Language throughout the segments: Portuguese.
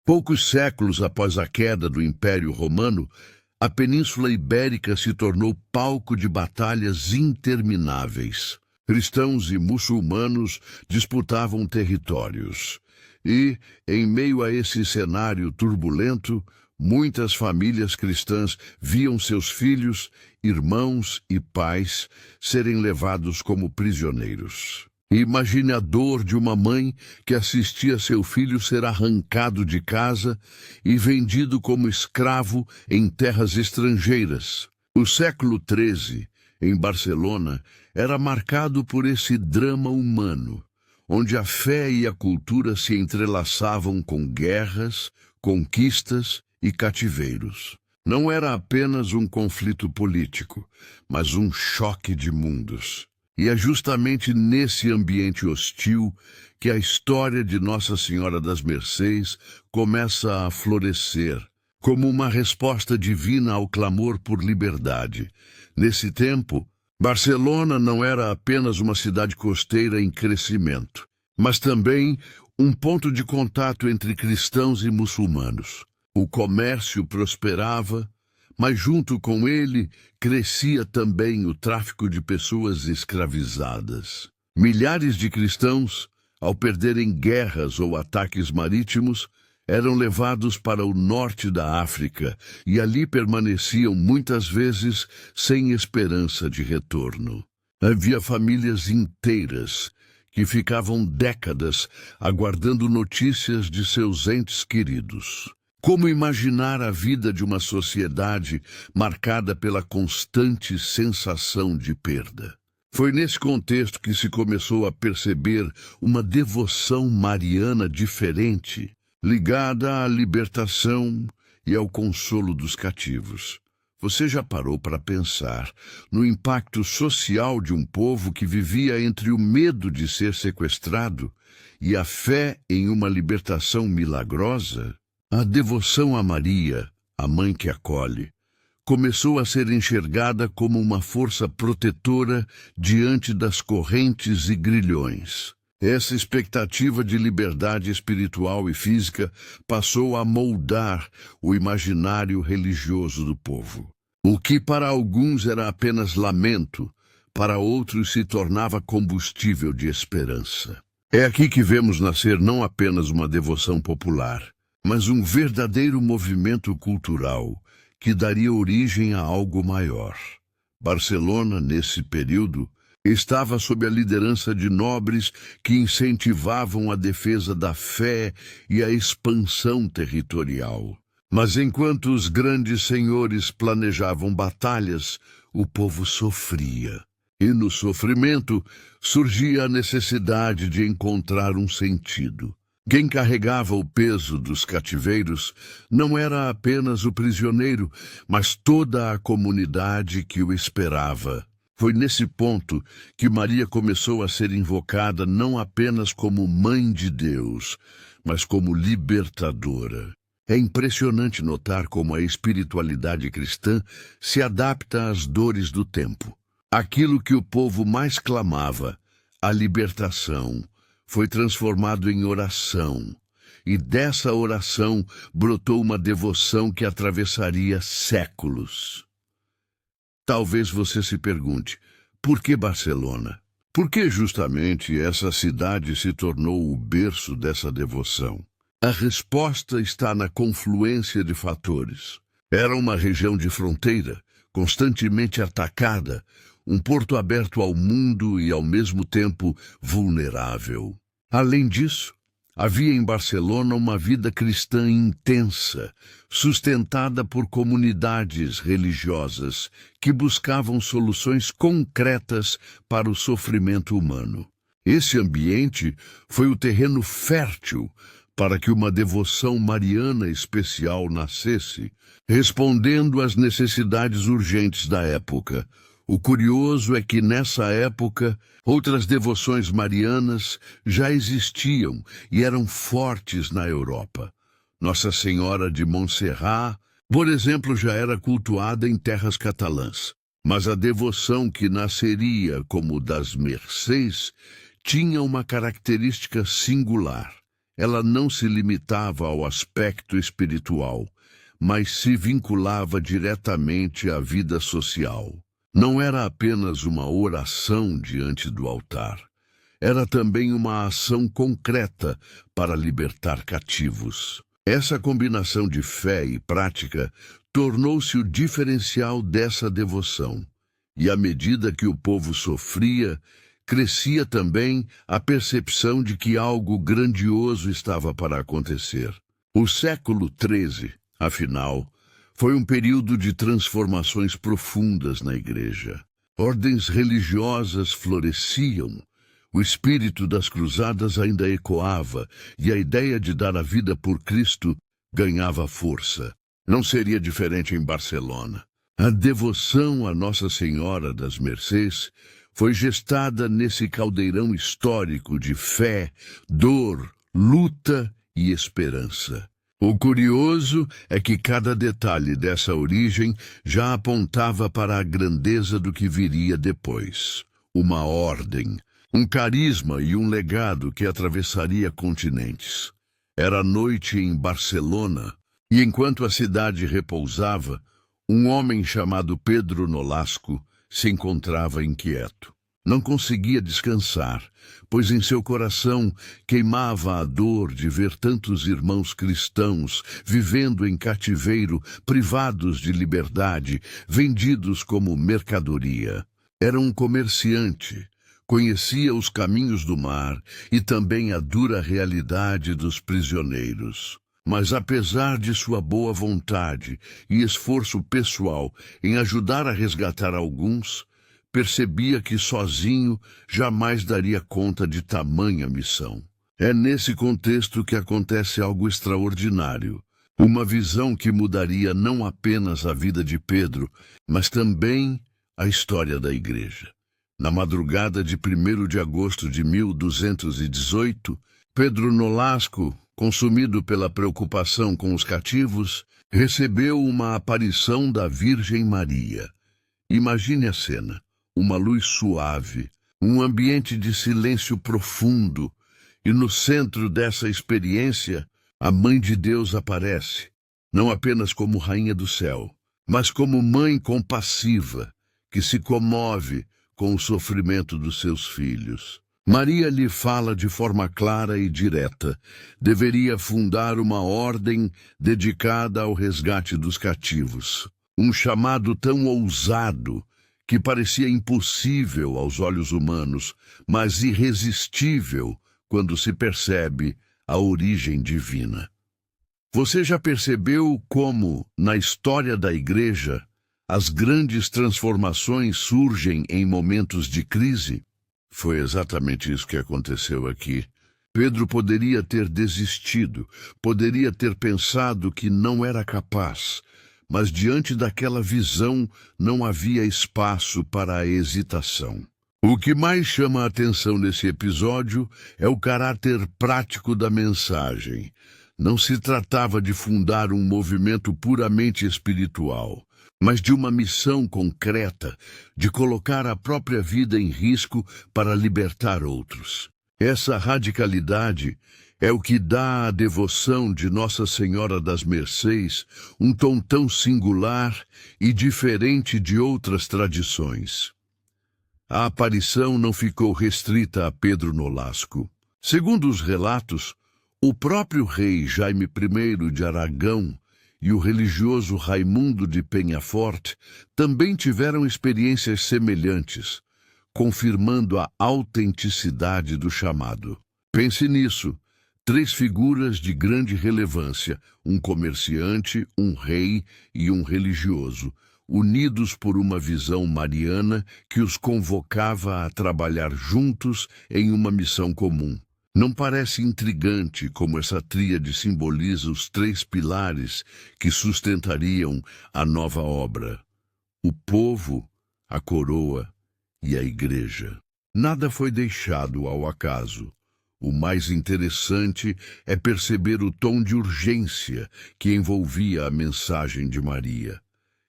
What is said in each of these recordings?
Poucos séculos após a queda do Império Romano, a Península Ibérica se tornou palco de batalhas intermináveis. Cristãos e muçulmanos disputavam territórios. E, em meio a esse cenário turbulento, muitas famílias cristãs viam seus filhos, irmãos e pais serem levados como prisioneiros. Imagine a dor de uma mãe que assistia seu filho ser arrancado de casa e vendido como escravo em terras estrangeiras. O século XIII, em Barcelona, era marcado por esse drama humano, onde a fé e a cultura se entrelaçavam com guerras, conquistas e cativeiros. Não era apenas um conflito político, mas um choque de mundos. E é justamente nesse ambiente hostil que a história de Nossa Senhora das Mercês começa a florescer, como uma resposta divina ao clamor por liberdade. Nesse tempo, Barcelona não era apenas uma cidade costeira em crescimento, mas também um ponto de contato entre cristãos e muçulmanos. O comércio prosperava, mas junto com ele crescia também o tráfico de pessoas escravizadas. Milhares de cristãos, ao perderem guerras ou ataques marítimos, eram levados para o norte da África e ali permaneciam muitas vezes sem esperança de retorno. Havia famílias inteiras que ficavam décadas aguardando notícias de seus entes queridos. Como imaginar a vida de uma sociedade marcada pela constante sensação de perda? Foi nesse contexto que se começou a perceber uma devoção mariana diferente, ligada à libertação e ao consolo dos cativos. Você já parou para pensar no impacto social de um povo que vivia entre o medo de ser sequestrado e a fé em uma libertação milagrosa? A devoção a Maria, a mãe que acolhe, começou a ser enxergada como uma força protetora diante das correntes e grilhões. Essa expectativa de liberdade espiritual e física passou a moldar o imaginário religioso do povo. O que para alguns era apenas lamento, para outros se tornava combustível de esperança. É aqui que vemos nascer não apenas uma devoção popular, mas um verdadeiro movimento cultural que daria origem a algo maior. Barcelona, nesse período, estava sob a liderança de nobres que incentivavam a defesa da fé e a expansão territorial. Mas enquanto os grandes senhores planejavam batalhas, o povo sofria. E no sofrimento surgia a necessidade de encontrar um sentido. Quem carregava o peso dos cativeiros não era apenas o prisioneiro, mas toda a comunidade que o esperava. Foi nesse ponto que Maria começou a ser invocada não apenas como Mãe de Deus, mas como libertadora. É impressionante notar como a espiritualidade cristã se adapta às dores do tempo. Aquilo que o povo mais clamava, a libertação, foi transformado em oração, e dessa oração brotou uma devoção que atravessaria séculos. Talvez você se pergunte, por que Barcelona? Por que justamente essa cidade se tornou o berço dessa devoção? A resposta está na confluência de fatores. Era uma região de fronteira, constantemente atacada, um porto aberto ao mundo e, ao mesmo tempo, vulnerável. Além disso, havia em Barcelona uma vida cristã intensa, sustentada por comunidades religiosas que buscavam soluções concretas para o sofrimento humano. Esse ambiente foi o terreno fértil para que uma devoção mariana especial nascesse, respondendo às necessidades urgentes da época. O curioso é que, nessa época, outras devoções marianas já existiam e eram fortes na Europa. Nossa Senhora de Montserrat, por exemplo, já era cultuada em terras catalãs. Mas a devoção que nasceria como das Mercês tinha uma característica singular. Ela não se limitava ao aspecto espiritual, mas se vinculava diretamente à vida social. Não era apenas uma oração diante do altar. Era também uma ação concreta para libertar cativos. Essa combinação de fé e prática tornou-se o diferencial dessa devoção. E à medida que o povo sofria, crescia também a percepção de que algo grandioso estava para acontecer. O século XIII, afinal, foi um período de transformações profundas na Igreja. Ordens religiosas floresciam, o espírito das cruzadas ainda ecoava e a ideia de dar a vida por Cristo ganhava força. Não seria diferente em Barcelona. A devoção a Nossa Senhora das Mercês foi gestada nesse caldeirão histórico de fé, dor, luta e esperança. O curioso é que cada detalhe dessa origem já apontava para a grandeza do que viria depois. Uma ordem, um carisma e um legado que atravessaria continentes. Era noite em Barcelona, e enquanto a cidade repousava, um homem chamado Pedro Nolasco se encontrava inquieto. Não conseguia descansar, pois em seu coração queimava a dor de ver tantos irmãos cristãos vivendo em cativeiro, privados de liberdade, vendidos como mercadoria. Era um comerciante, conhecia os caminhos do mar e também a dura realidade dos prisioneiros. Mas apesar de sua boa vontade e esforço pessoal em ajudar a resgatar alguns, percebia que sozinho jamais daria conta de tamanha missão. É nesse contexto que acontece algo extraordinário. Uma visão que mudaria não apenas a vida de Pedro, mas também a história da Igreja. Na madrugada de 1º de agosto de 1218, Pedro Nolasco, consumido pela preocupação com os cativos, recebeu uma aparição da Virgem Maria. Imagine a cena. Uma luz suave, um ambiente de silêncio profundo, e no centro dessa experiência, a Mãe de Deus aparece, não apenas como Rainha do Céu, mas como mãe compassiva, que se comove com o sofrimento dos seus filhos. Maria lhe fala de forma clara e direta. Deveria fundar uma ordem dedicada ao resgate dos cativos. Um chamado tão ousado que parecia impossível aos olhos humanos, mas irresistível quando se percebe a origem divina. Você já percebeu como, na história da Igreja, as grandes transformações surgem em momentos de crise? Foi exatamente isso que aconteceu aqui. Pedro poderia ter desistido, poderia ter pensado que não era capaz, mas diante daquela visão não havia espaço para a hesitação. O que mais chama a atenção nesse episódio é o caráter prático da mensagem. Não se tratava de fundar um movimento puramente espiritual, mas de uma missão concreta, de colocar a própria vida em risco para libertar outros. Essa radicalidade é o que dá à devoção de Nossa Senhora das Mercês um tom tão singular e diferente de outras tradições. A aparição não ficou restrita a Pedro Nolasco. Segundo os relatos, o próprio rei Jaime I de Aragão e o religioso Raimundo de Peñafort também tiveram experiências semelhantes, confirmando a autenticidade do chamado. Pense nisso. 3 figuras de grande relevância, um comerciante, um rei e um religioso, unidos por uma visão mariana que os convocava a trabalhar juntos em uma missão comum. Não parece intrigante como essa tríade simboliza os 3 pilares que sustentariam a nova obra: o povo, a coroa e a Igreja. Nada foi deixado ao acaso. O mais interessante é perceber o tom de urgência que envolvia a mensagem de Maria.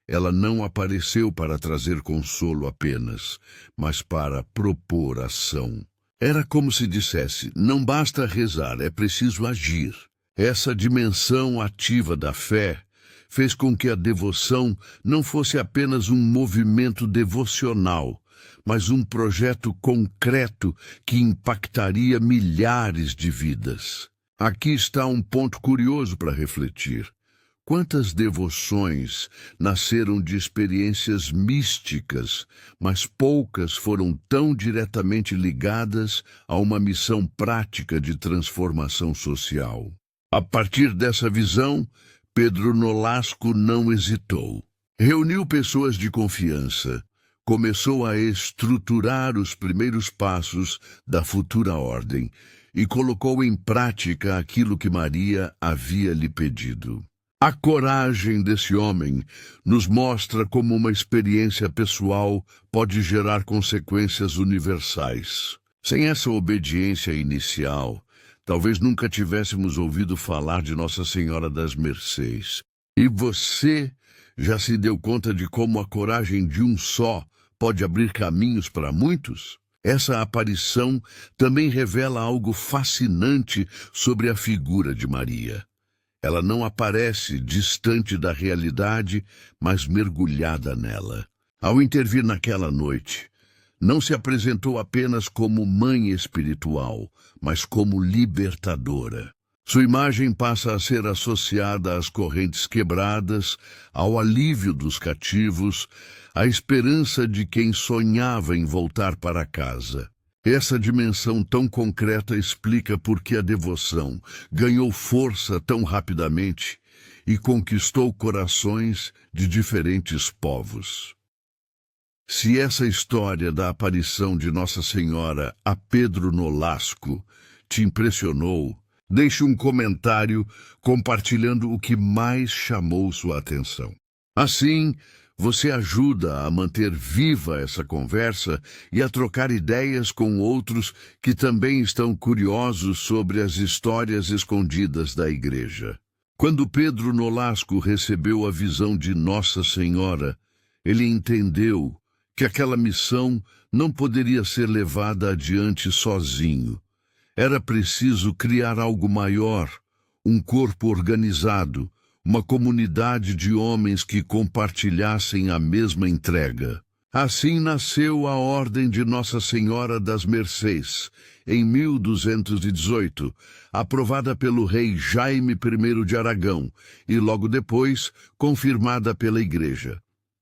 Ela não apareceu para trazer consolo apenas, mas para propor ação. Era como se dissesse: não basta rezar, é preciso agir. Essa dimensão ativa da fé fez com que a devoção não fosse apenas um movimento devocional, mas um projeto concreto que impactaria milhares de vidas. Aqui está um ponto curioso para refletir. Quantas devoções nasceram de experiências místicas, mas poucas foram tão diretamente ligadas a uma missão prática de transformação social. A partir dessa visão, Pedro Nolasco não hesitou. Reuniu pessoas de confiança, começou a estruturar os primeiros passos da futura ordem e colocou em prática aquilo que Maria havia lhe pedido. A coragem desse homem nos mostra como uma experiência pessoal pode gerar consequências universais. Sem essa obediência inicial, talvez nunca tivéssemos ouvido falar de Nossa Senhora das Mercês. E você já se deu conta de como a coragem de um só pode abrir caminhos para muitos? Essa aparição também revela algo fascinante sobre a figura de Maria. Ela não aparece distante da realidade, mas mergulhada nela. Ao intervir naquela noite, não se apresentou apenas como mãe espiritual, mas como libertadora. Sua imagem passa a ser associada às correntes quebradas, ao alívio dos cativos, à esperança de quem sonhava em voltar para casa. Essa dimensão tão concreta explica por que a devoção ganhou força tão rapidamente e conquistou corações de diferentes povos. Se essa história da aparição de Nossa Senhora a Pedro Nolasco te impressionou, deixe um comentário compartilhando o que mais chamou sua atenção. Assim, você ajuda a manter viva essa conversa e a trocar ideias com outros que também estão curiosos sobre as histórias escondidas da Igreja. Quando Pedro Nolasco recebeu a visão de Nossa Senhora, ele entendeu que aquela missão não poderia ser levada adiante sozinho. Era preciso criar algo maior, um corpo organizado, uma comunidade de homens que compartilhassem a mesma entrega. Assim nasceu a Ordem de Nossa Senhora das Mercês, em 1218, aprovada pelo rei Jaime I de Aragão e logo depois confirmada pela Igreja.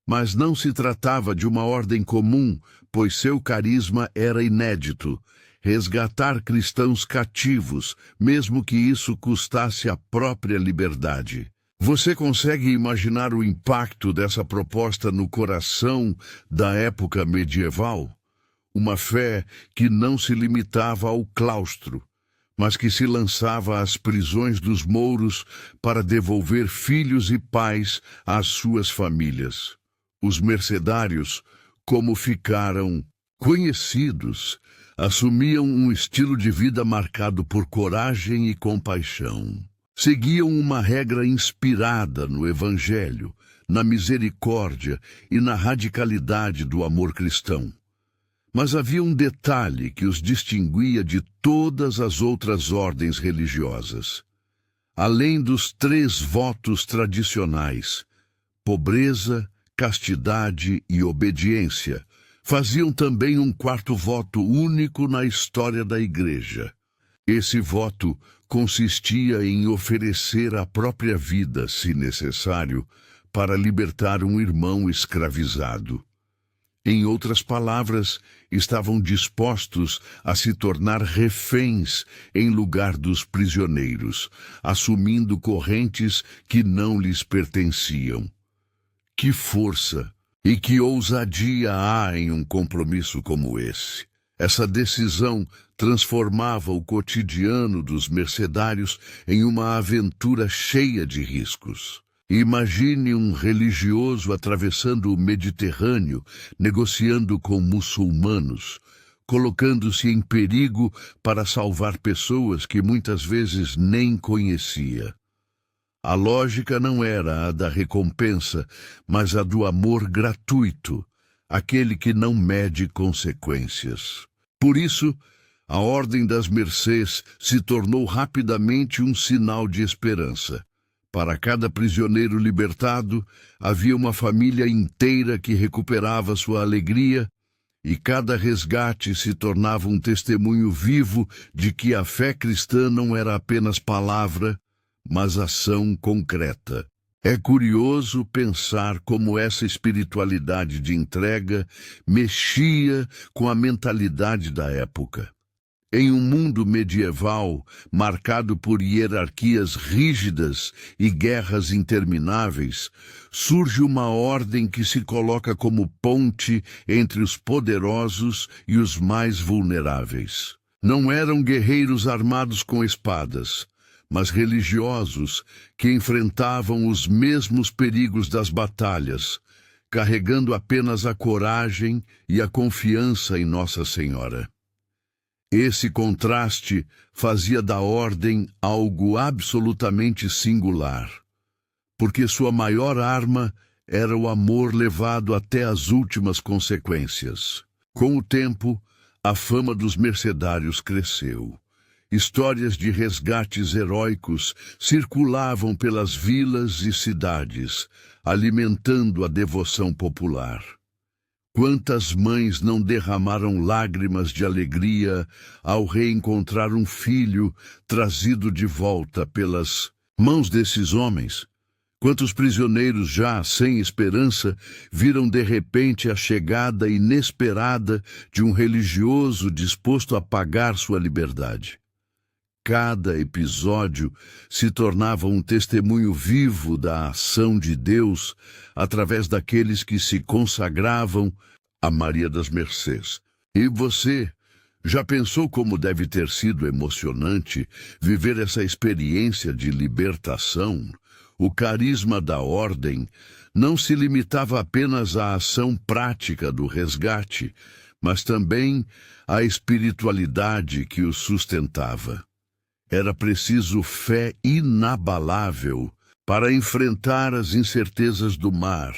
Mas não se tratava de uma ordem comum, pois seu carisma era inédito: resgatar cristãos cativos, mesmo que isso custasse a própria liberdade. Você consegue imaginar o impacto dessa proposta no coração da época medieval? Uma fé que não se limitava ao claustro, mas que se lançava às prisões dos mouros para devolver filhos e pais às suas famílias. Os mercedários, como ficaram conhecidos, assumiam um estilo de vida marcado por coragem e compaixão. Seguiam uma regra inspirada no Evangelho, na misericórdia e na radicalidade do amor cristão. Mas havia um detalhe que os distinguia de todas as outras ordens religiosas. Além dos 3 votos tradicionais, pobreza, castidade e obediência, faziam também um 4º voto único na história da Igreja. Esse voto consistia em oferecer a própria vida, se necessário, para libertar um irmão escravizado. Em outras palavras, estavam dispostos a se tornar reféns em lugar dos prisioneiros, assumindo correntes que não lhes pertenciam. Que força e que ousadia há em um compromisso como esse! Essa decisão transformava o cotidiano dos mercedários em uma aventura cheia de riscos. Imagine um religioso atravessando o Mediterrâneo, negociando com muçulmanos, colocando-se em perigo para salvar pessoas que muitas vezes nem conhecia. A lógica não era a da recompensa, mas a do amor gratuito, aquele que não mede consequências. Por isso, A Ordem das Mercês se tornou rapidamente um sinal de esperança. Para cada prisioneiro libertado, havia uma família inteira que recuperava sua alegria, e cada resgate se tornava um testemunho vivo de que a fé cristã não era apenas palavra, mas ação concreta. É curioso pensar como essa espiritualidade de entrega mexia com a mentalidade da época. Em um mundo medieval marcado por hierarquias rígidas e guerras intermináveis, surge uma ordem que se coloca como ponte entre os poderosos e os mais vulneráveis. Não eram guerreiros armados com espadas, mas religiosos que enfrentavam os mesmos perigos das batalhas, carregando apenas a coragem e a confiança em Nossa Senhora. Esse contraste fazia da ordem algo absolutamente singular, porque sua maior arma era o amor levado até as últimas consequências. Com o tempo, a fama dos mercedários cresceu. Histórias de resgates heróicos circulavam pelas vilas e cidades, alimentando a devoção popular. Quantas mães não derramaram lágrimas de alegria ao reencontrar um filho trazido de volta pelas mãos desses homens? Quantos prisioneiros já sem esperança viram de repente a chegada inesperada de um religioso disposto a pagar sua liberdade? Cada episódio se tornava um testemunho vivo da ação de Deus através daqueles que se consagravam a Maria das Mercês. E você já pensou como deve ter sido emocionante viver essa experiência de libertação? O carisma da ordem não se limitava apenas à ação prática do resgate, mas também à espiritualidade que o sustentava. Era preciso fé inabalável para enfrentar as incertezas do mar,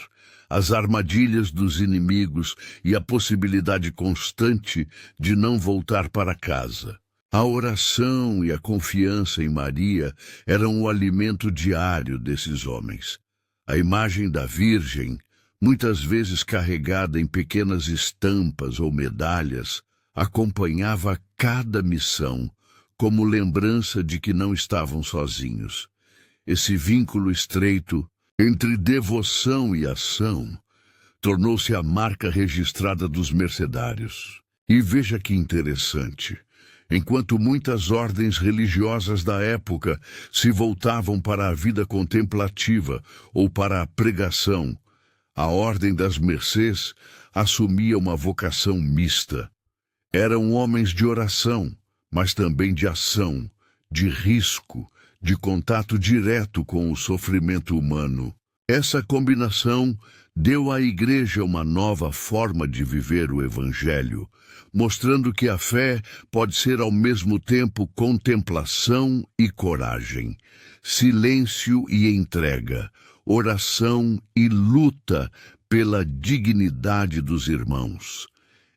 as armadilhas dos inimigos e a possibilidade constante de não voltar para casa. A oração e a confiança em Maria eram o alimento diário desses homens. A imagem da Virgem, muitas vezes carregada em pequenas estampas ou medalhas, acompanhava cada missão, como lembrança de que não estavam sozinhos. Esse vínculo estreito entre devoção e ação tornou-se a marca registrada dos mercedários. E veja que interessante. Enquanto muitas ordens religiosas da época se voltavam para a vida contemplativa ou para a pregação, a Ordem das Mercês assumia uma vocação mista. Eram homens de oração, mas também de ação, de risco, de contato direto com o sofrimento humano. Essa combinação deu à Igreja uma nova forma de viver o Evangelho, mostrando que a fé pode ser ao mesmo tempo contemplação e coragem, silêncio e entrega, oração e luta pela dignidade dos irmãos.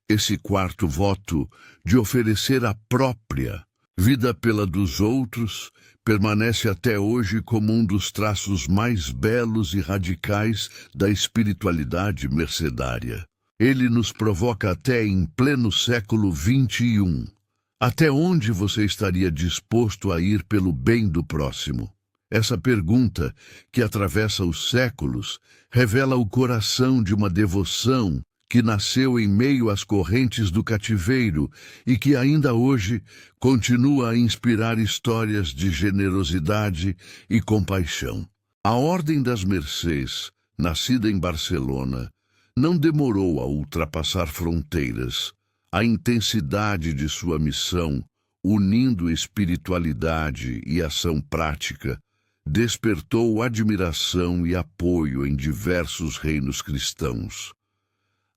Esse quarto voto de oferecer a própria vida pela dos outros permanece até hoje como um dos traços mais belos e radicais da espiritualidade mercedária. Ele nos provoca até em pleno século XXI. Até onde você estaria disposto a ir pelo bem do próximo? Essa pergunta, que atravessa os séculos, revela o coração de uma devoção que nasceu em meio às correntes do cativeiro e que ainda hoje continua a inspirar histórias de generosidade e compaixão. A Ordem das Mercês, nascida em Barcelona, não demorou a ultrapassar fronteiras. A intensidade de sua missão, unindo espiritualidade e ação prática, despertou admiração e apoio em diversos reinos cristãos.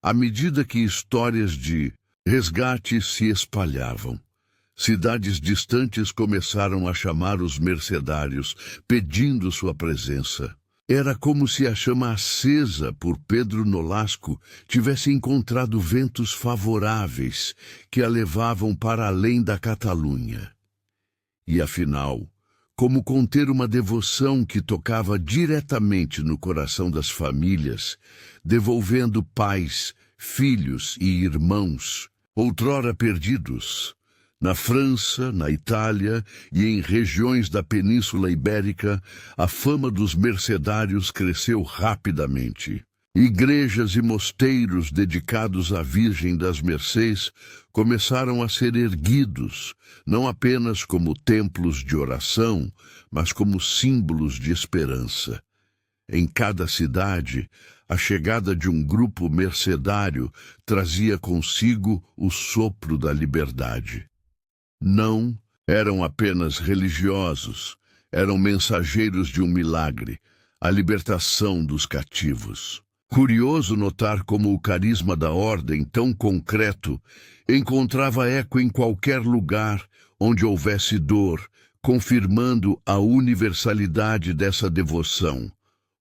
À medida que histórias de resgate se espalhavam, cidades distantes começaram a chamar os mercedários, pedindo sua presença. Era como se a chama acesa por Pedro Nolasco tivesse encontrado ventos favoráveis que a levavam para além da Catalunha. E afinal, como conter uma devoção que tocava diretamente no coração das famílias, devolvendo pais, filhos e irmãos, outrora perdidos, na França, na Itália e em regiões da Península Ibérica, a fama dos mercedários cresceu rapidamente. Igrejas e mosteiros dedicados à Virgem das Mercês começaram a ser erguidos, não apenas como templos de oração, mas como símbolos de esperança. Em cada cidade, a chegada de um grupo mercedário trazia consigo o sopro da liberdade. Não eram apenas religiosos, eram mensageiros de um milagre, a libertação dos cativos. Curioso notar como o carisma da ordem, tão concreto, encontrava eco em qualquer lugar onde houvesse dor, confirmando a universalidade dessa devoção.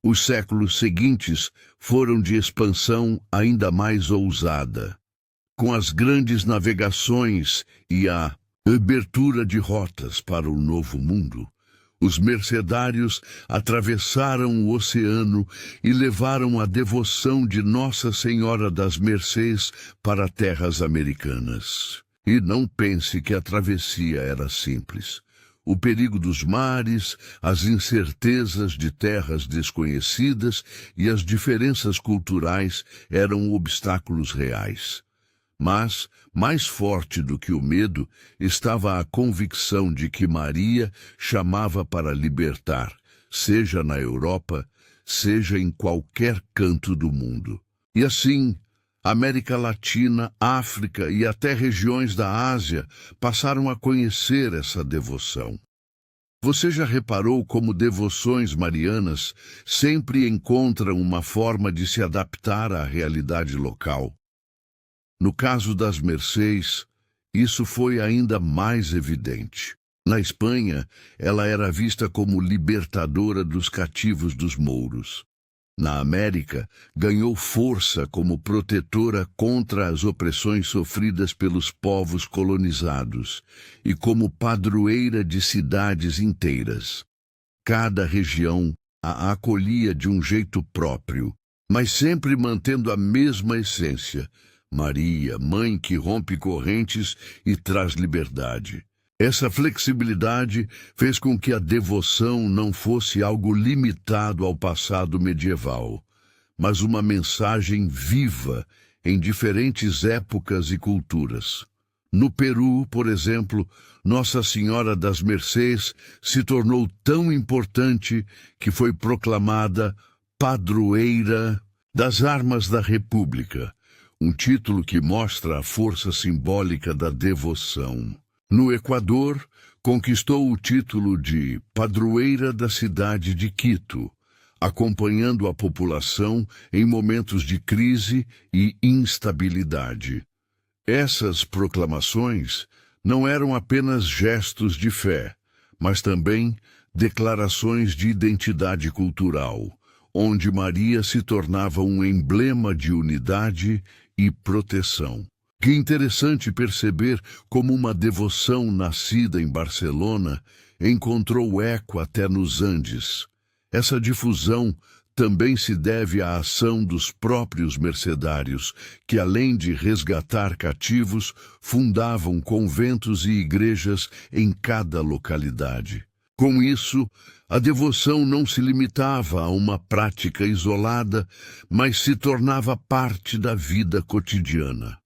Os séculos seguintes foram de expansão ainda mais ousada. Com as grandes navegações e a abertura de rotas para o Novo Mundo, os mercedários atravessaram o oceano e levaram a devoção de Nossa Senhora das Mercês para terras americanas. E não pense que a travessia era simples. O perigo dos mares, as incertezas de terras desconhecidas e as diferenças culturais eram obstáculos reais. Mas, mais forte do que o medo, estava a convicção de que Maria chamava para libertar, seja na Europa, seja em qualquer canto do mundo. E assim, América Latina, África e até regiões da Ásia passaram a conhecer essa devoção. Você já reparou como devoções marianas sempre encontram uma forma de se adaptar à realidade local? No caso das Mercês, isso foi ainda mais evidente. Na Espanha, ela era vista como libertadora dos cativos dos mouros. Na América, ganhou força como protetora contra as opressões sofridas pelos povos colonizados e como padroeira de cidades inteiras. Cada região a acolhia de um jeito próprio, mas sempre mantendo a mesma essência: Maria, mãe que rompe correntes e traz liberdade. Essa flexibilidade fez com que a devoção não fosse algo limitado ao passado medieval, mas uma mensagem viva em diferentes épocas e culturas. No Peru, por exemplo, Nossa Senhora das Mercês se tornou tão importante que foi proclamada padroeira das armas da República, um título que mostra a força simbólica da devoção. No Equador, conquistou o título de padroeira da cidade de Quito, acompanhando a população em momentos de crise e instabilidade. Essas proclamações não eram apenas gestos de fé, mas também declarações de identidade cultural, onde Maria se tornava um emblema de unidade e proteção. Que interessante perceber como uma devoção nascida em Barcelona encontrou eco até nos Andes. Essa difusão também se deve à ação dos próprios mercedários, que além de resgatar cativos, fundavam conventos e igrejas em cada localidade. Com isso, a devoção não se limitava a uma prática isolada, mas se tornava parte da vida cotidiana.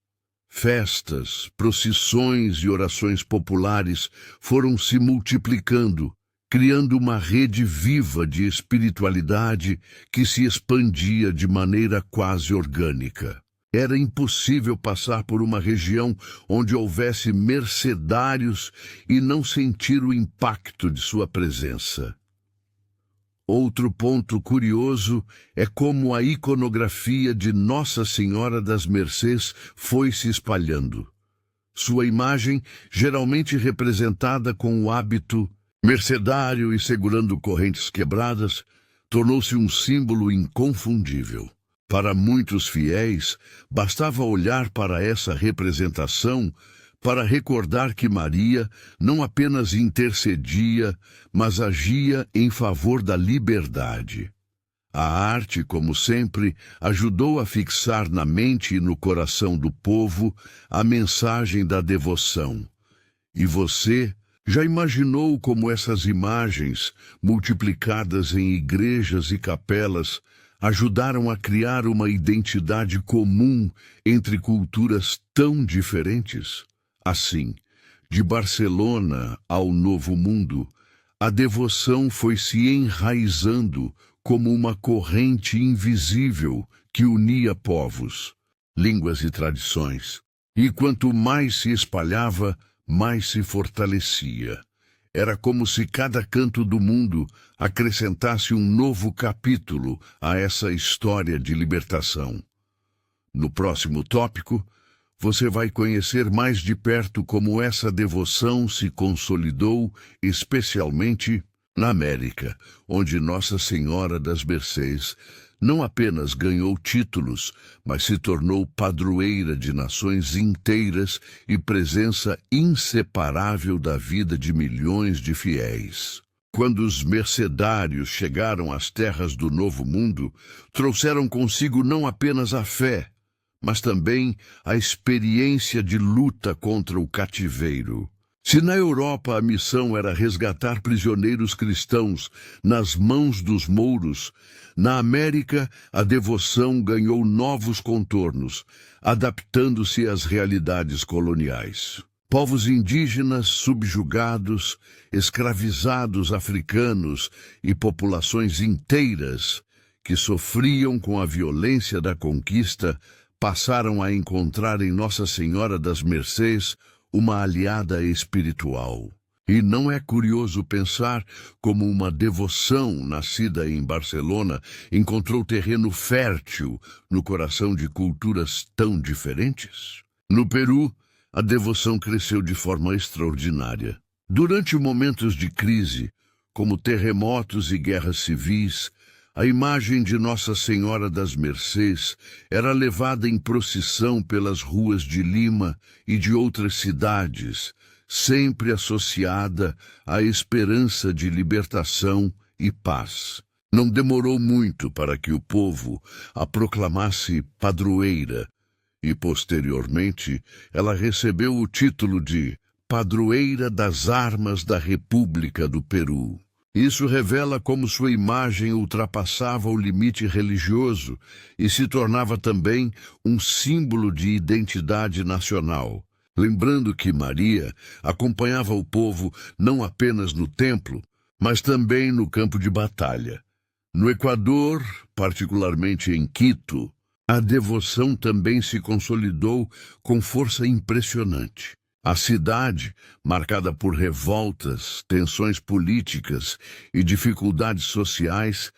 Festas, procissões e orações populares foram se multiplicando, criando uma rede viva de espiritualidade que se expandia de maneira quase orgânica. Era impossível passar por uma região onde houvesse mercedários e não sentir o impacto de sua presença. Outro ponto curioso é como a iconografia de Nossa Senhora das Mercês foi se espalhando. Sua imagem, geralmente representada com o hábito mercedário e segurando correntes quebradas, tornou-se um símbolo inconfundível. Para muitos fiéis, bastava olhar para essa representação para recordar que Maria não apenas intercedia, mas agia em favor da liberdade. A arte, como sempre, ajudou a fixar na mente e no coração do povo a mensagem da devoção. E você já imaginou como essas imagens, multiplicadas em igrejas e capelas, ajudaram a criar uma identidade comum entre culturas tão diferentes? Assim, de Barcelona ao Novo Mundo, a devoção foi se enraizando como uma corrente invisível que unia povos, línguas e tradições. E quanto mais se espalhava, mais se fortalecia. Era como se cada canto do mundo acrescentasse um novo capítulo a essa história de libertação. No próximo tópico, você vai conhecer mais de perto como essa devoção se consolidou, especialmente na América, onde Nossa Senhora das Mercês não apenas ganhou títulos, mas se tornou padroeira de nações inteiras e presença inseparável da vida de milhões de fiéis. Quando os mercedários chegaram às terras do Novo Mundo, trouxeram consigo não apenas a fé, mas também a experiência de luta contra o cativeiro. Se na Europa a missão era resgatar prisioneiros cristãos nas mãos dos mouros, na América a devoção ganhou novos contornos, adaptando-se às realidades coloniais. Povos indígenas subjugados, escravizados africanos e populações inteiras que sofriam com a violência da conquista passaram a encontrar em Nossa Senhora das Mercês uma aliada espiritual. E não é curioso pensar como uma devoção nascida em Barcelona encontrou terreno fértil no coração de culturas tão diferentes? No Peru, a devoção cresceu de forma extraordinária. Durante momentos de crise, como terremotos e guerras civis, a imagem de Nossa Senhora das Mercês era levada em procissão pelas ruas de Lima e de outras cidades, sempre associada à esperança de libertação e paz. Não demorou muito para que o povo a proclamasse padroeira e, posteriormente, ela recebeu o título de Padroeira das Armas da República do Peru. Isso revela como sua imagem ultrapassava o limite religioso e se tornava também um símbolo de identidade nacional. Lembrando que Maria acompanhava o povo não apenas no templo, mas também no campo de batalha. No Equador, particularmente em Quito, a devoção também se consolidou com força impressionante. A cidade, marcada por revoltas, tensões políticas e dificuldades sociais,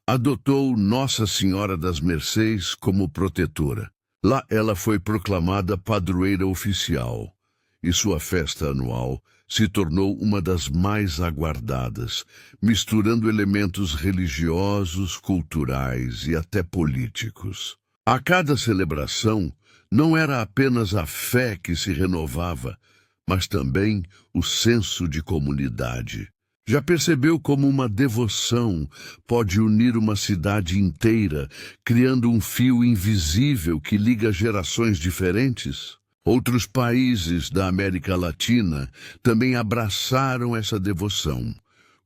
adotou Nossa Senhora das Mercês como protetora. Lá ela foi proclamada padroeira oficial, e sua festa anual se tornou uma das mais aguardadas, misturando elementos religiosos, culturais e até políticos. A cada celebração, não era apenas a fé que se renovava, mas também o senso de comunidade. Já percebeu como uma devoção pode unir uma cidade inteira, criando um fio invisível que liga gerações diferentes? Outros países da América Latina também abraçaram essa devoção,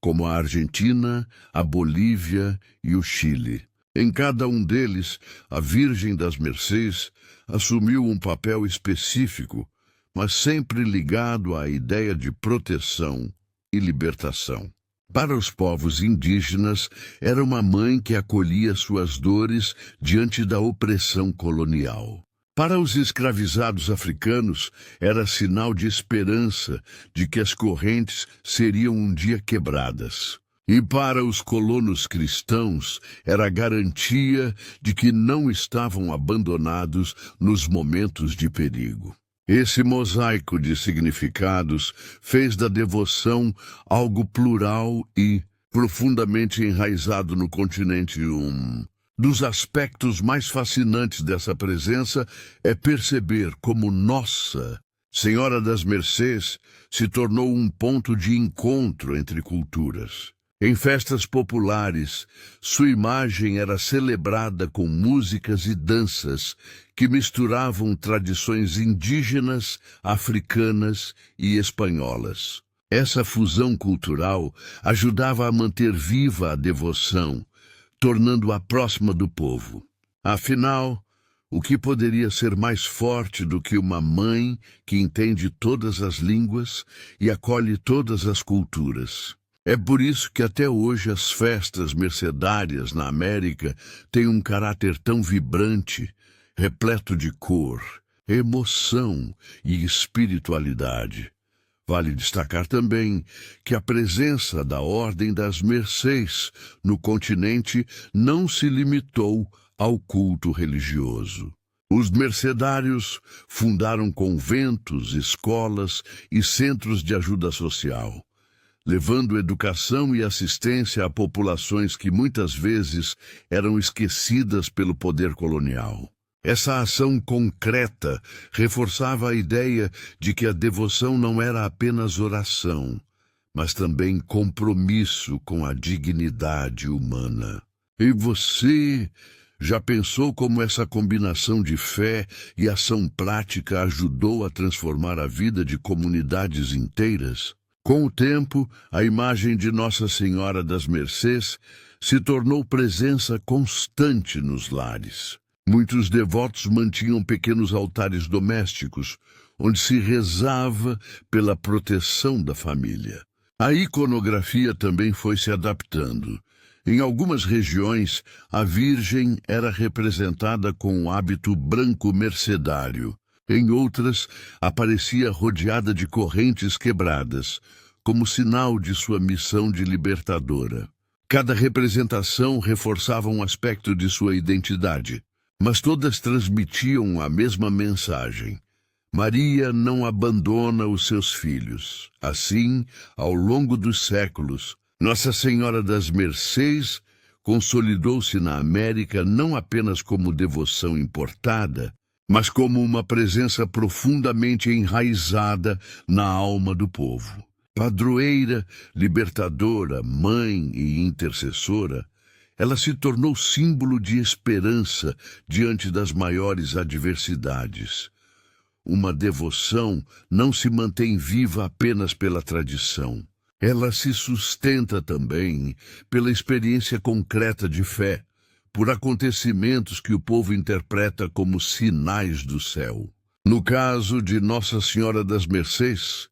como a Argentina, a Bolívia e o Chile. Em cada um deles, a Virgem das Mercês assumiu um papel específico, mas sempre ligado à ideia de proteção e libertação. Para os povos indígenas, era uma mãe que acolhia suas dores diante da opressão colonial. Para os escravizados africanos, era sinal de esperança de que as correntes seriam um dia quebradas. E para os colonos cristãos, era a garantia de que não estavam abandonados nos momentos de perigo. Esse mosaico de significados fez da devoção algo plural e profundamente enraizado no continente. Um dos aspectos mais fascinantes dessa presença é perceber como Nossa Senhora das Mercês se tornou um ponto de encontro entre culturas. Em festas populares, sua imagem era celebrada com músicas e danças que misturavam tradições indígenas, africanas e espanholas. Essa fusão cultural ajudava a manter viva a devoção, tornando-a próxima do povo. Afinal, o que poderia ser mais forte do que uma mãe que entende todas as línguas e acolhe todas as culturas? É por isso que até hoje as festas mercedárias na América têm um caráter tão vibrante, repleto de cor, emoção e espiritualidade. Vale destacar também que a presença da Ordem das Mercês no continente não se limitou ao culto religioso. Os mercedários fundaram conventos, escolas e centros de ajuda social, levando educação e assistência a populações que muitas vezes eram esquecidas pelo poder colonial. Essa ação concreta reforçava a ideia de que a devoção não era apenas oração, mas também compromisso com a dignidade humana. E você já pensou como essa combinação de fé e ação prática ajudou a transformar a vida de comunidades inteiras? Com o tempo, a imagem de Nossa Senhora das Mercês se tornou presença constante nos lares. Muitos devotos mantinham pequenos altares domésticos, onde se rezava pela proteção da família. A iconografia também foi se adaptando. Em algumas regiões, a Virgem era representada com um hábito branco mercedário. Em outras, aparecia rodeada de correntes quebradas, como sinal de sua missão de libertadora. Cada representação reforçava um aspecto de sua identidade, mas todas transmitiam a mesma mensagem. Maria não abandona os seus filhos. Assim, ao longo dos séculos, Nossa Senhora das Mercês consolidou-se na América não apenas como devoção importada, mas como uma presença profundamente enraizada na alma do povo. Padroeira, libertadora, mãe e intercessora, ela se tornou símbolo de esperança diante das maiores adversidades. Uma devoção não se mantém viva apenas pela tradição. Ela se sustenta também pela experiência concreta de fé, por acontecimentos que o povo interpreta como sinais do céu. No caso de Nossa Senhora das Mercês,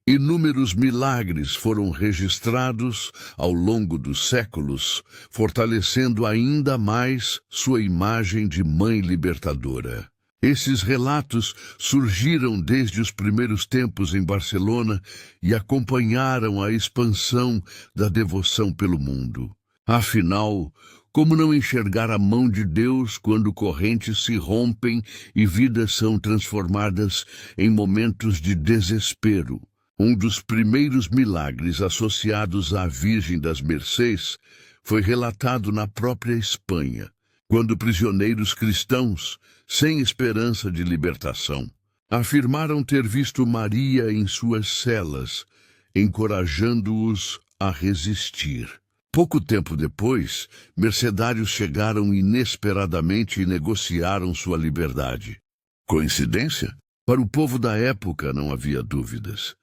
inúmeros milagres foram registrados ao longo dos séculos, fortalecendo ainda mais sua imagem de mãe libertadora. Esses relatos surgiram desde os primeiros tempos em Barcelona e acompanharam a expansão da devoção pelo mundo. Afinal, como não enxergar a mão de Deus quando correntes se rompem e vidas são transformadas em momentos de desespero? Um dos primeiros milagres associados à Virgem das Mercês foi relatado na própria Espanha, quando prisioneiros cristãos, sem esperança de libertação, afirmaram ter visto Maria em suas celas, encorajando-os a resistir. Pouco tempo depois, mercedários chegaram inesperadamente e negociaram sua liberdade. Coincidência? Para o povo da época não havia dúvidas.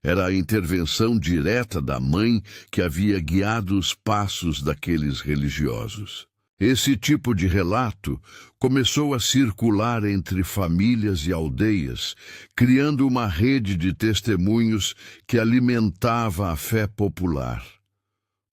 Era a intervenção direta da mãe que havia guiado os passos daqueles religiosos. Esse tipo de relato começou a circular entre famílias e aldeias, criando uma rede de testemunhos que alimentava a fé popular.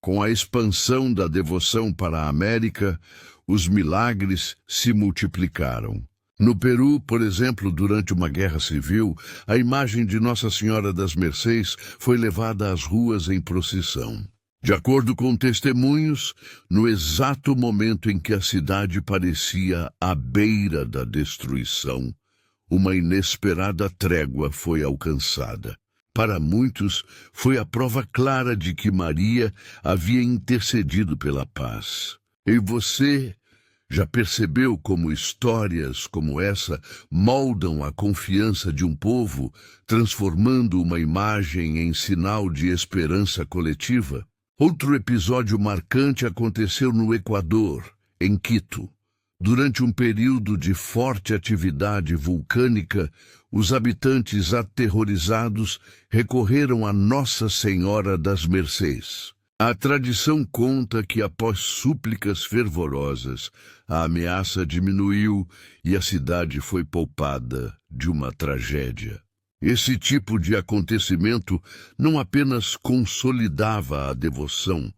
Com a expansão da devoção para a América, os milagres se multiplicaram. No Peru, por exemplo, durante uma guerra civil, a imagem de Nossa Senhora das Mercês foi levada às ruas em procissão. De acordo com testemunhos, no exato momento em que a cidade parecia à beira da destruição, uma inesperada trégua foi alcançada. Para muitos, foi a prova clara de que Maria havia intercedido pela paz. E você já percebeu como histórias como essa moldam a confiança de um povo, transformando uma imagem em sinal de esperança coletiva? Outro episódio marcante aconteceu no Equador, em Quito. Durante um período de forte atividade vulcânica, os habitantes aterrorizados recorreram a Nossa Senhora das Mercês. A tradição conta que, após súplicas fervorosas, a ameaça diminuiu e a cidade foi poupada de uma tragédia. Esse tipo de acontecimento não apenas consolidava a devoção,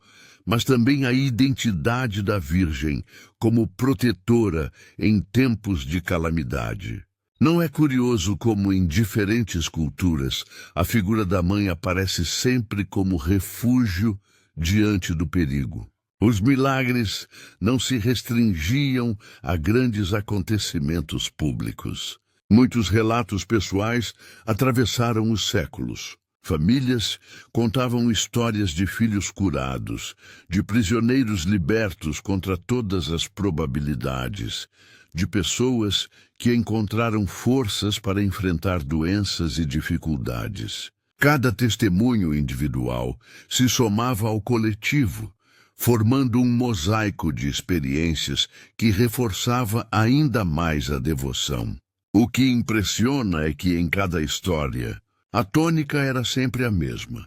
mas também a identidade da Virgem como protetora em tempos de calamidade. Não é curioso como em diferentes culturas a figura da mãe aparece sempre como refúgio diante do perigo. Os milagres não se restringiam a grandes acontecimentos públicos. Muitos relatos pessoais atravessaram os séculos. Famílias contavam histórias de filhos curados, de prisioneiros libertos contra todas as probabilidades, de pessoas que encontraram forças para enfrentar doenças e dificuldades. Cada testemunho individual se somava ao coletivo, formando um mosaico de experiências que reforçava ainda mais a devoção. O que impressiona é que em cada história, a tônica era sempre a mesma.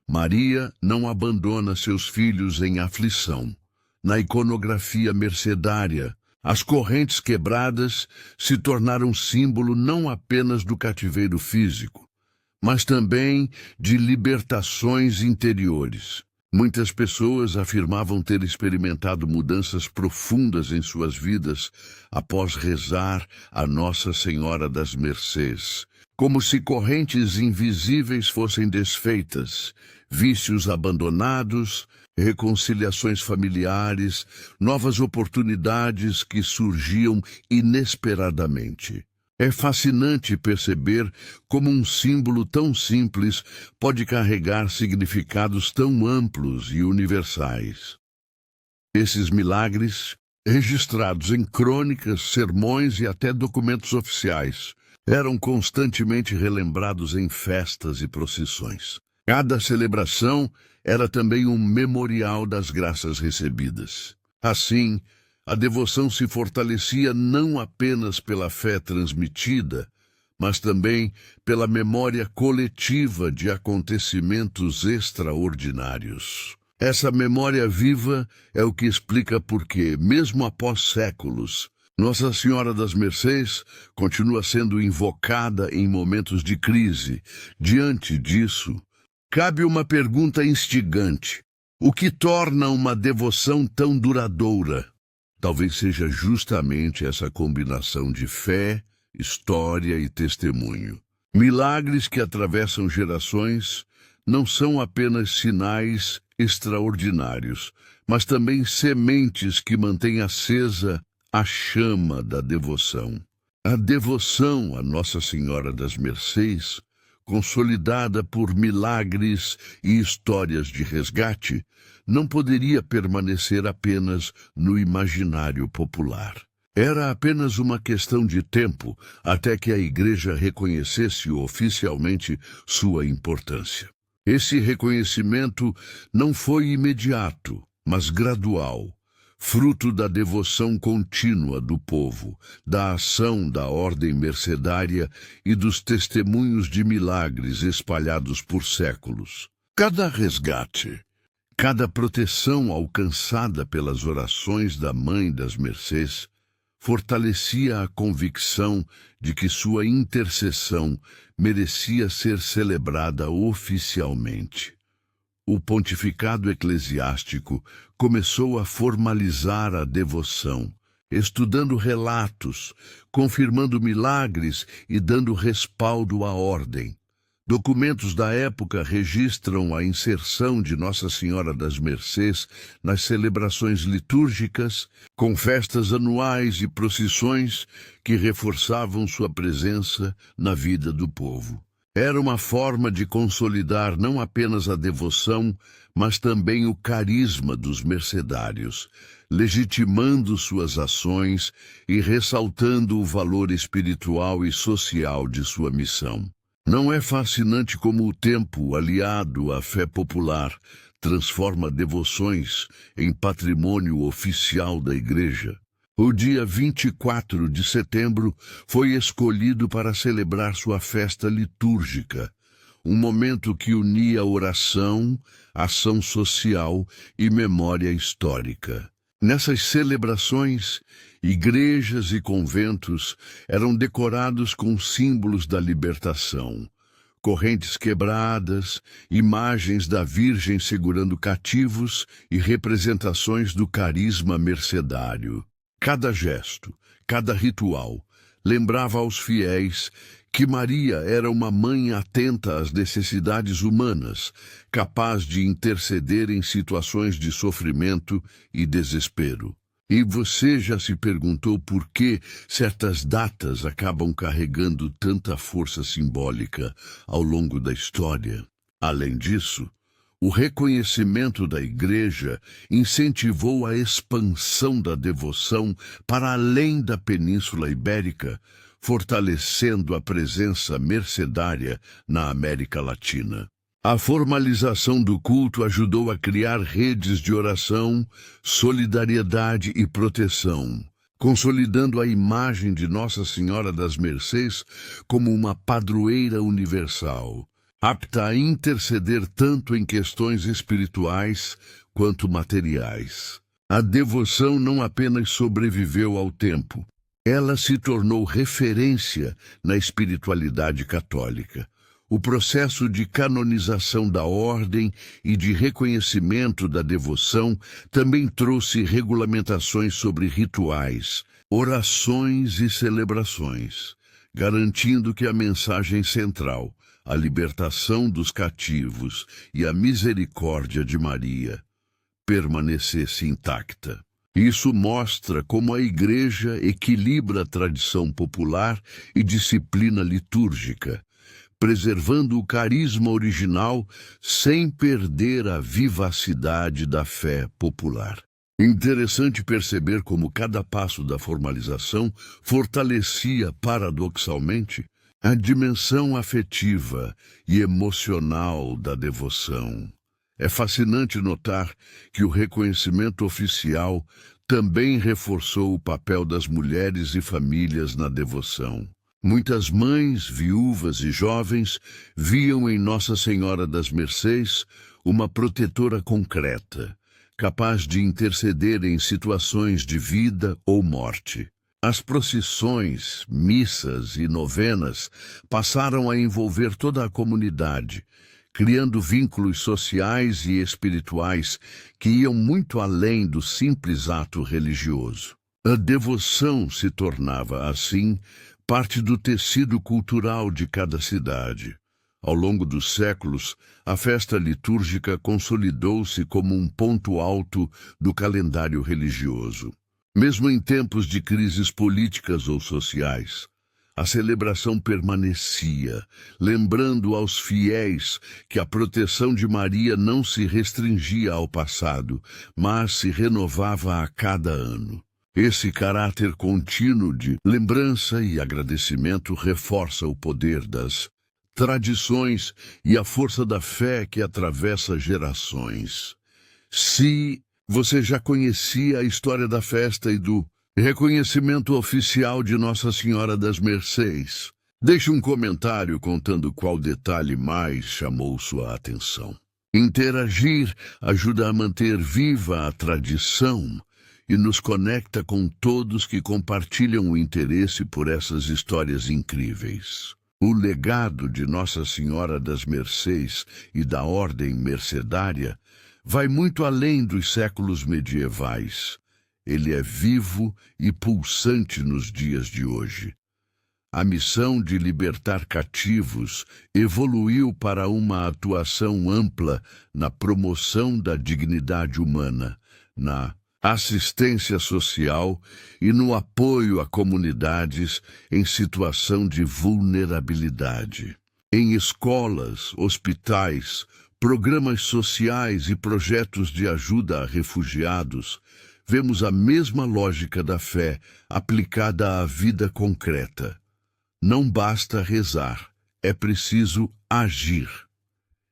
Maria não abandona seus filhos em aflição. Na iconografia mercedária, as correntes quebradas se tornaram símbolo não apenas do cativeiro físico, mas também de libertações interiores. Muitas pessoas afirmavam ter experimentado mudanças profundas em suas vidas após rezar a Nossa Senhora das Mercês, como se correntes invisíveis fossem desfeitas, vícios abandonados, reconciliações familiares, novas oportunidades que surgiam inesperadamente. É fascinante perceber como um símbolo tão simples pode carregar significados tão amplos e universais. Esses milagres, registrados em crônicas, sermões e até documentos oficiais, eram constantemente relembrados em festas e procissões. Cada celebração era também um memorial das graças recebidas. Assim, a devoção se fortalecia não apenas pela fé transmitida, mas também pela memória coletiva de acontecimentos extraordinários. Essa memória viva é o que explica por que, mesmo após séculos, Nossa Senhora das Mercês continua sendo invocada em momentos de crise. Diante disso, cabe uma pergunta instigante: o que torna uma devoção tão duradoura? Talvez seja justamente essa combinação de fé, história e testemunho. Milagres que atravessam gerações não são apenas sinais extraordinários, mas também sementes que mantêm acesa a chama da devoção. A devoção a Nossa Senhora das Mercês, consolidada por milagres e histórias de resgate, não poderia permanecer apenas no imaginário popular. Era apenas uma questão de tempo até que a Igreja reconhecesse oficialmente sua importância. Esse reconhecimento não foi imediato, mas gradual, fruto da devoção contínua do povo, da ação da ordem mercedária e dos testemunhos de milagres espalhados por séculos. Cada resgate, cada proteção alcançada pelas orações da Mãe das Mercês fortalecia a convicção de que sua intercessão merecia ser celebrada oficialmente. O pontificado eclesiástico começou a formalizar a devoção, estudando relatos, confirmando milagres e dando respaldo à ordem. Documentos da época registram a inserção de Nossa Senhora das Mercês nas celebrações litúrgicas, com festas anuais e procissões que reforçavam sua presença na vida do povo. Era uma forma de consolidar não apenas a devoção, mas também o carisma dos mercedários, legitimando suas ações e ressaltando o valor espiritual e social de sua missão. Não é fascinante como o tempo, aliado à fé popular, transforma devoções em patrimônio oficial da Igreja? O dia 24 de setembro foi escolhido para celebrar sua festa litúrgica, um momento que unia oração, ação social e memória histórica. Nessas celebrações, igrejas e conventos eram decorados com símbolos da libertação, correntes quebradas, imagens da Virgem segurando cativos e representações do carisma mercedário. Cada gesto, cada ritual, lembrava aos fiéis que Maria era uma mãe atenta às necessidades humanas, capaz de interceder em situações de sofrimento e desespero. E você já se perguntou por que certas datas acabam carregando tanta força simbólica ao longo da história? Além disso, o reconhecimento da Igreja incentivou a expansão da devoção para além da Península Ibérica, fortalecendo a presença mercedária na América Latina. A formalização do culto ajudou a criar redes de oração, solidariedade e proteção, consolidando a imagem de Nossa Senhora das Mercês como uma padroeira universal, apta a interceder tanto em questões espirituais quanto materiais. A devoção não apenas sobreviveu ao tempo, ela se tornou referência na espiritualidade católica. O processo de canonização da ordem e de reconhecimento da devoção também trouxe regulamentações sobre rituais, orações e celebrações, garantindo que a mensagem central, a libertação dos cativos e a misericórdia de Maria, permanecesse intacta. Isso mostra como a Igreja equilibra a tradição popular e disciplina litúrgica, preservando o carisma original sem perder a vivacidade da fé popular. Interessante perceber como cada passo da formalização fortalecia, paradoxalmente, a dimensão afetiva e emocional da devoção. É fascinante notar que o reconhecimento oficial também reforçou o papel das mulheres e famílias na devoção. Muitas mães, viúvas e jovens viam em Nossa Senhora das Mercês uma protetora concreta, capaz de interceder em situações de vida ou morte. As procissões, missas e novenas passaram a envolver toda a comunidade, criando vínculos sociais e espirituais que iam muito além do simples ato religioso. A devoção se tornava, assim, parte do tecido cultural de cada cidade. Ao longo dos séculos, a festa litúrgica consolidou-se como um ponto alto do calendário religioso. Mesmo em tempos de crises políticas ou sociais, a celebração permanecia, lembrando aos fiéis que a proteção de Maria não se restringia ao passado, mas se renovava a cada ano. Esse caráter contínuo de lembrança e agradecimento reforça o poder das tradições e a força da fé que atravessa gerações. Se você já conhecia a história da festa e do reconhecimento oficial de Nossa Senhora das Mercês, deixe um comentário contando qual detalhe mais chamou sua atenção. Interagir ajuda a manter viva a tradição e nos conecta com todos que compartilham o interesse por essas histórias incríveis. O legado de Nossa Senhora das Mercês e da Ordem Mercedária vai muito além dos séculos medievais. Ele é vivo e pulsante nos dias de hoje. A missão de libertar cativos evoluiu para uma atuação ampla na promoção da dignidade humana, na assistência social e no apoio a comunidades em situação de vulnerabilidade. Em escolas, hospitais, programas sociais e projetos de ajuda a refugiados, vemos a mesma lógica da fé aplicada à vida concreta. Não basta rezar, é preciso agir.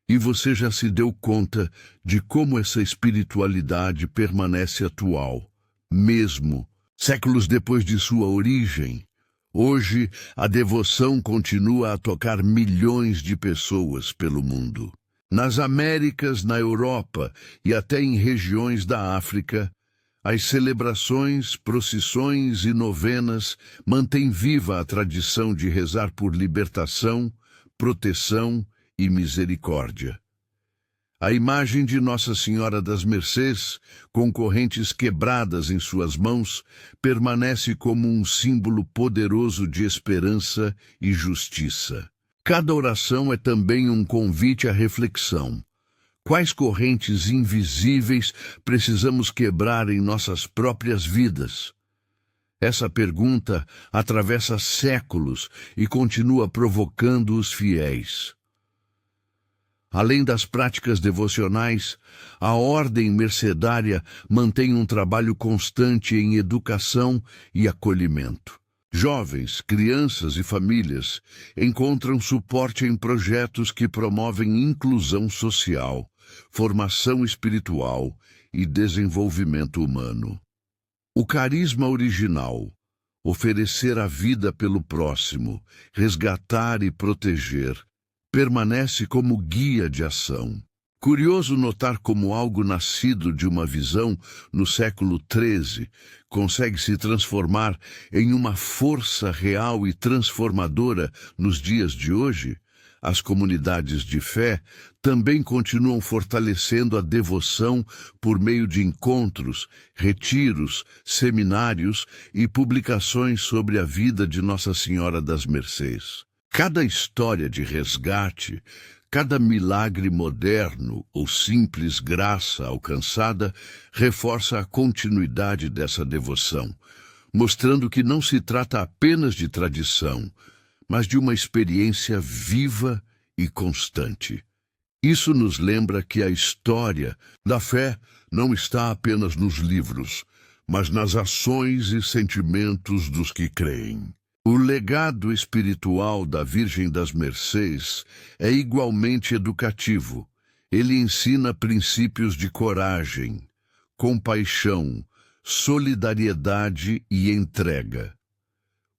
E você já se deu conta de como essa espiritualidade permanece atual, mesmo séculos depois de sua origem? Hoje, a devoção continua a tocar milhões de pessoas pelo mundo. Nas Américas, na Europa e até em regiões da África, as celebrações, procissões e novenas mantêm viva a tradição de rezar por libertação, proteção e misericórdia. A imagem de Nossa Senhora das Mercês, com correntes quebradas em suas mãos, permanece como um símbolo poderoso de esperança e justiça. Cada oração é também um convite à reflexão. Quais correntes invisíveis precisamos quebrar em nossas próprias vidas? Essa pergunta atravessa séculos e continua provocando os fiéis. Além das práticas devocionais, a ordem mercedária mantém um trabalho constante em educação e acolhimento. Jovens, crianças e famílias encontram suporte em projetos que promovem inclusão social, formação espiritual e desenvolvimento humano. O carisma original, oferecer a vida pelo próximo, resgatar e proteger, permanece como guia de ação. Curioso notar como algo nascido de uma visão no século XIII consegue se transformar em uma força real e transformadora nos dias de hoje. As comunidades de fé também continuam fortalecendo a devoção por meio de encontros, retiros, seminários e publicações sobre a vida de Nossa Senhora das Mercês. Cada história de resgate, cada milagre moderno ou simples graça alcançada reforça a continuidade dessa devoção, mostrando que não se trata apenas de tradição, mas de uma experiência viva e constante. Isso nos lembra que a história da fé não está apenas nos livros, mas nas ações e sentimentos dos que creem. O legado espiritual da Virgem das Mercês é igualmente educativo. Ele ensina princípios de coragem, compaixão, solidariedade e entrega.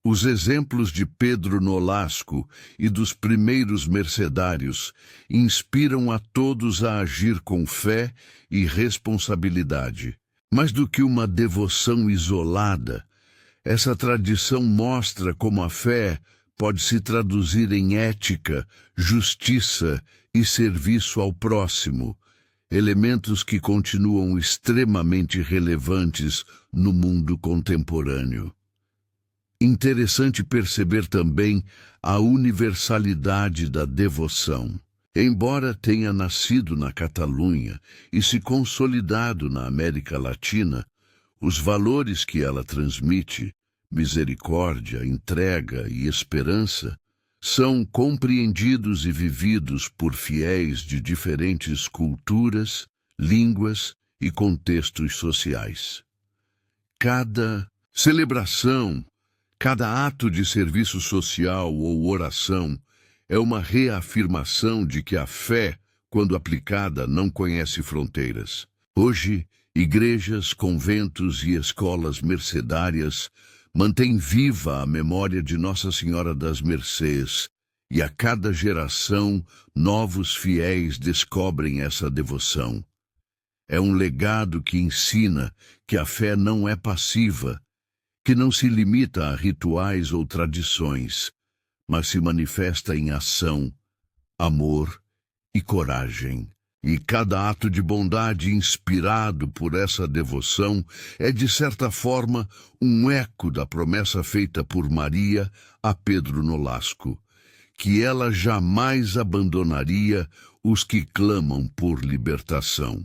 Os exemplos de Pedro Nolasco e dos primeiros mercedários inspiram a todos a agir com fé e responsabilidade. Mais do que uma devoção isolada, essa tradição mostra como a fé pode se traduzir em ética, justiça e serviço ao próximo, elementos que continuam extremamente relevantes no mundo contemporâneo. Interessante perceber também a universalidade da devoção. Embora tenha nascido na Catalunha e se consolidado na América Latina, os valores que ela transmite, misericórdia, entrega e esperança, são compreendidos e vividos por fiéis de diferentes culturas, línguas e contextos sociais. Cada celebração, cada ato de serviço social ou oração é uma reafirmação de que a fé, quando aplicada, não conhece fronteiras. Hoje, igrejas, conventos e escolas mercedárias mantêm viva a memória de Nossa Senhora das Mercês, e a cada geração novos fiéis descobrem essa devoção. É um legado que ensina que a fé não é passiva, que não se limita a rituais ou tradições, mas se manifesta em ação, amor e coragem. E cada ato de bondade inspirado por essa devoção é, de certa forma, um eco da promessa feita por Maria a Pedro Nolasco, que ela jamais abandonaria os que clamam por libertação.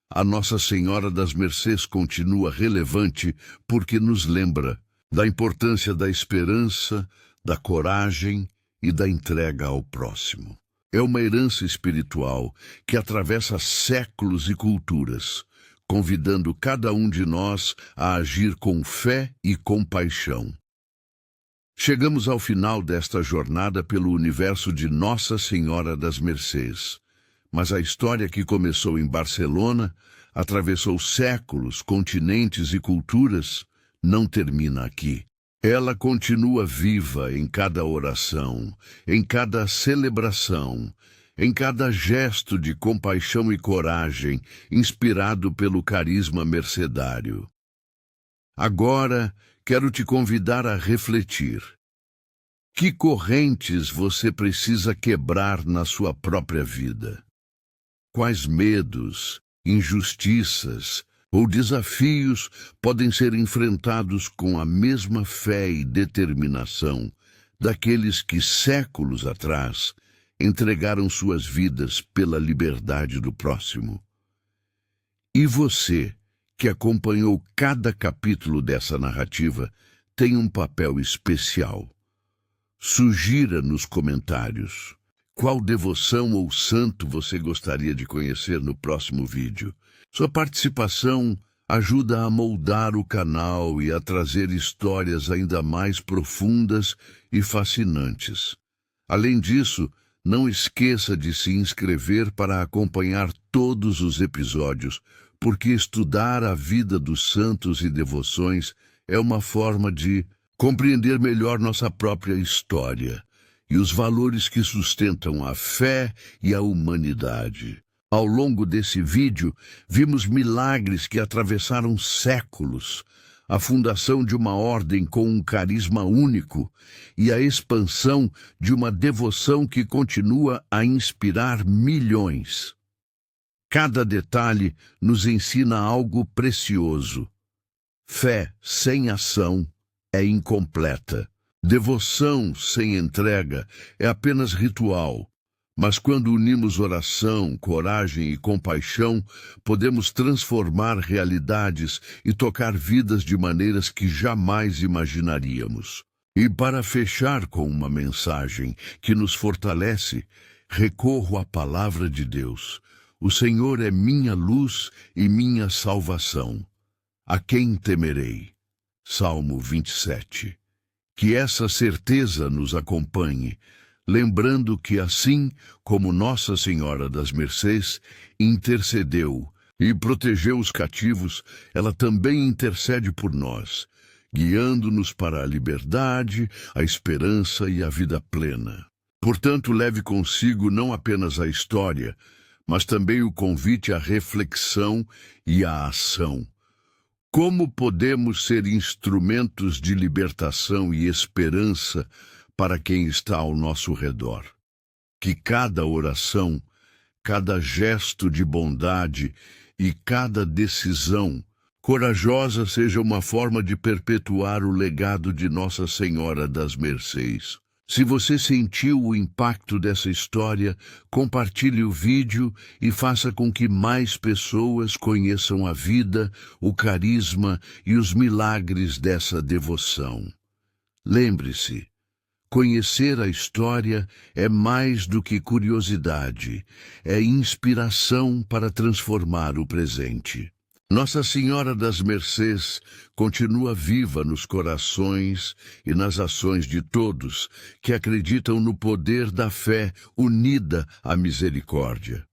A Nossa Senhora das Mercês continua relevante porque nos lembra da importância da esperança, da coragem e da entrega ao próximo. É uma herança espiritual que atravessa séculos e culturas, convidando cada um de nós a agir com fé e compaixão. Chegamos ao final desta jornada pelo universo de Nossa Senhora das Mercês. Mas a história que começou em Barcelona, atravessou séculos, continentes e culturas, não termina aqui. Ela continua viva em cada oração, em cada celebração, em cada gesto de compaixão e coragem, inspirado pelo carisma mercedário. Agora, quero te convidar a refletir. Que correntes você precisa quebrar na sua própria vida? Quais medos, injustiças ou desafios podem ser enfrentados com a mesma fé e determinação daqueles que séculos atrás entregaram suas vidas pela liberdade do próximo? E você, que acompanhou cada capítulo dessa narrativa, tem um papel especial. Sugira nos comentários qual devoção ou santo você gostaria de conhecer no próximo vídeo. Sua participação ajuda a moldar o canal e a trazer histórias ainda mais profundas e fascinantes. Além disso, não esqueça de se inscrever para acompanhar todos os episódios, porque estudar a vida dos santos e devoções é uma forma de compreender melhor nossa própria história e os valores que sustentam a fé e a humanidade. Ao longo desse vídeo, vimos milagres que atravessaram séculos, a fundação de uma ordem com um carisma único e a expansão de uma devoção que continua a inspirar milhões. Cada detalhe nos ensina algo precioso. Fé sem ação é incompleta. Devoção sem entrega é apenas ritual. Mas quando unimos oração, coragem e compaixão, podemos transformar realidades e tocar vidas de maneiras que jamais imaginaríamos. E para fechar com uma mensagem que nos fortalece, recorro à palavra de Deus. O Senhor é minha luz e minha salvação. A quem temerei? Salmo 27. Que essa certeza nos acompanhe, lembrando que assim como Nossa Senhora das Mercês intercedeu e protegeu os cativos, ela também intercede por nós, guiando-nos para a liberdade, a esperança e a vida plena. Portanto, leve consigo não apenas a história, mas também o convite à reflexão e à ação. Como podemos ser instrumentos de libertação e esperança para quem está ao nosso redor? Que cada oração, cada gesto de bondade e cada decisão corajosa seja uma forma de perpetuar o legado de Nossa Senhora das Mercês. Se você sentiu o impacto dessa história, compartilhe o vídeo e faça com que mais pessoas conheçam a vida, o carisma e os milagres dessa devoção. Lembre-se, conhecer a história é mais do que curiosidade, é inspiração para transformar o presente. Nossa Senhora das Mercês continua viva nos corações e nas ações de todos que acreditam no poder da fé unida à misericórdia.